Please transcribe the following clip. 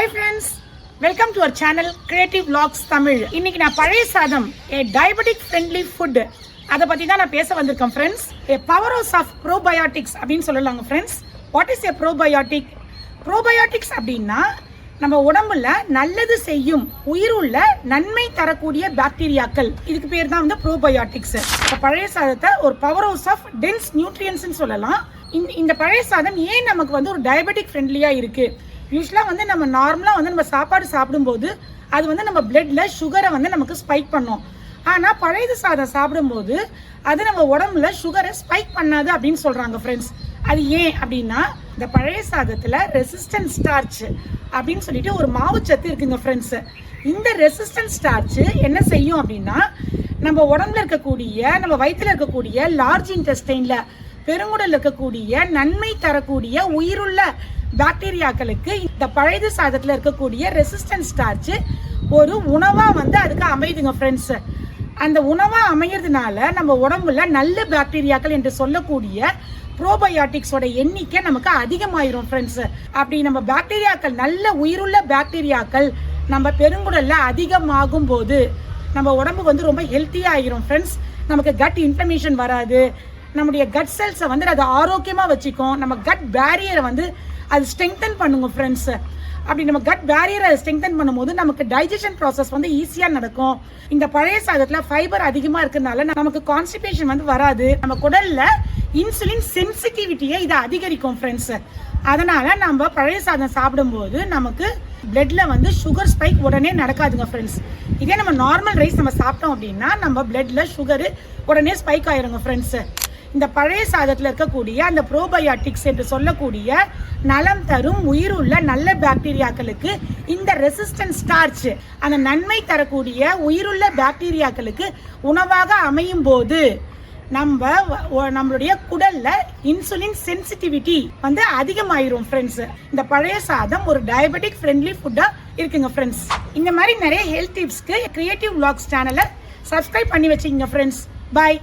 Hi friends, welcome to our channel Creative Vlogs Tamil. இன்னைக்கு நான் பழைய சாதம் a diabetic friendly food அத பத்தி தான் நான் பேச வந்திருக்கேன் friends. A powerhouse of probiotics அப்படினு சொல்லலாங்க friends. What is a probiotic? Probiotics அப்படினா நம்ம உடம்புல நல்லது செய்யும் உயிருள்ள நன்மை தரக்கூடிய பாக்டீரியாக்கள் இதுக்கு பேர் தான் வந்து probiotics. பழைய சாதத்தை ஒரு powerhouse of dense nutrients னு சொல்லலாம். இந்த பழைய சாதம் ஏன் நமக்கு வந்து ஒரு டயபெட்டிக் ஃப்ரெண்ட்லியா இருக்கு? யூஸ்வலாக வந்து நம்ம நார்மலாக வந்து நம்ம சாப்பாடு சாப்பிடும்போது அது வந்து நம்ம பிளட்ல சுகரை வந்து நமக்கு ஸ்பைக் பண்ணும். ஆனால் பழைய சாதம் சாப்பிடும்போது அது நம்ம உடம்புல சுகரை ஸ்பைக் பண்ணாது அப்படின்னு சொல்கிறாங்க ஃப்ரெண்ட்ஸ். அது ஏன் அப்படின்னா இந்த பழைய சாதத்தில் ரெசிஸ்டன்ட் ஸ்டார்ச் அப்படின்னு சொல்லிட்டு ஒரு மாவுச்சத்து இருக்குங்க ஃப்ரெண்ட்ஸ். இந்த ரெசிஸ்டன்ட் ஸ்டார்ச் என்ன செய்யும் அப்படின்னா நம்ம உடம்புல இருக்கக்கூடிய நம்ம வயிற்றுல இருக்கக்கூடிய லார்ஜ் இன்டெஸ்டைன்ல பெருங்குடல் இருக்கக்கூடிய நன்மை தரக்கூடிய உயிருள்ள பாக்டீரியாக்களுக்கு இந்த பழைய சாதத்துல இருக்கக்கூடிய ரெசிஸ்டன்ட் ஸ்டார்ச் ஒரு உணவா வந்து அதுக்கு அமைதுங்க ஃப்ரெண்ட்ஸ். அந்த உணவா அமையறதுனால நம்ம உடம்புல நல்ல பாக்டீரியாக்கள் என்று சொல்லக்கூடிய ப்ரோபயோட்டிக்ஸோட எண்ணிக்கை நமக்கு அதிகமாயிரும் ஃப்ரெண்ட்ஸ். அப்படி நம்ம பாக்டீரியாக்கள் நல்ல உயிருள்ள பாக்டீரியாக்கள் நம்ம பெருங்குடல்ல அதிகமாகும் போது நம்ம உடம்பு வந்து ரொம்ப ஹெல்த்தியா ஆயிரும் ஃப்ரெண்ட்ஸ். நமக்கு கட் இன்ஃப்ளமேஷன் வராது, நம்முடைய கட் செல்ஸை வந்து அது ஆரோக்கியமா வச்சுக்கும், நம்ம கட் பேரியரை வந்து அது ஸ்ட்ரெங்தன் பண்ணுங்க ஃப்ரெண்ட்ஸ். அப்படி நம்ம கட் பேரியரை ஸ்ட்ரெங்தன் பண்ணும்போது நமக்கு டைஜஷன் ப்ராசஸ் வந்து ஈஸியாக நடக்கும். இந்த பழைய சாதத்தில் ஃபைபர் அதிகமாக இருக்கிறதுனால நமக்கு கான்ஸ்டிபேஷன் வந்து வராது. நம்ம குடல்ல இன்சுலின் சென்சிட்டிவிட்டியை இதை அதிகரிக்கும் ஃப்ரெண்ட்ஸ். அதனால நம்ம பழைய சாதம் சாப்பிடும்போது நமக்கு பிளட்ல வந்து சுகர் ஸ்பைக் உடனே நடக்காதுங்க ஃப்ரெண்ட்ஸ். இதே நம்ம நார்மல் ரைஸ் நம்ம சாப்பிட்டோம் அப்படின்னா நம்ம பிளட்ல சுகரு உடனே ஸ்பைக் ஆயிருங்க ஃப்ரெண்ட்ஸ். இந்த பழைய சாதத்தில் இருக்கக்கூடிய அந்த ப்ரோபயோட்டிக்ஸ் என்று சொல்லக்கூடிய நலம் தரும் உயிருள்ள நல்ல பாக்டீரியாக்களுக்கு இந்த ரெசிஸ்டன்ட் ஸ்டார்ச் அந்த நன்மை தரக்கூடிய உயிருள்ள பாக்டீரியாக்களுக்கு உணவாக அமையும் போது நம்மளுடைய குடல்ல இன்சுலின் சென்சிட்டிவிட்டி வந்து அதிகமாயிரும் ஃப்ரெண்ட்ஸ். இந்த பழைய சாதம் ஒரு டயபெட்டிக் ஃப்ரெண்ட்லி ஃபுட்டா இருக்குங்க ஃப்ரெண்ட்ஸ். இந்த மாதிரி நிறைய ஹெல்த் டிப்ஸ்க்கு கிரியேட்டிவ் vlogs சேனலை சப்ஸ்கிரைப் பண்ணி வச்சுக்கோங்க ஃப்ரெண்ட்ஸ். பாய்.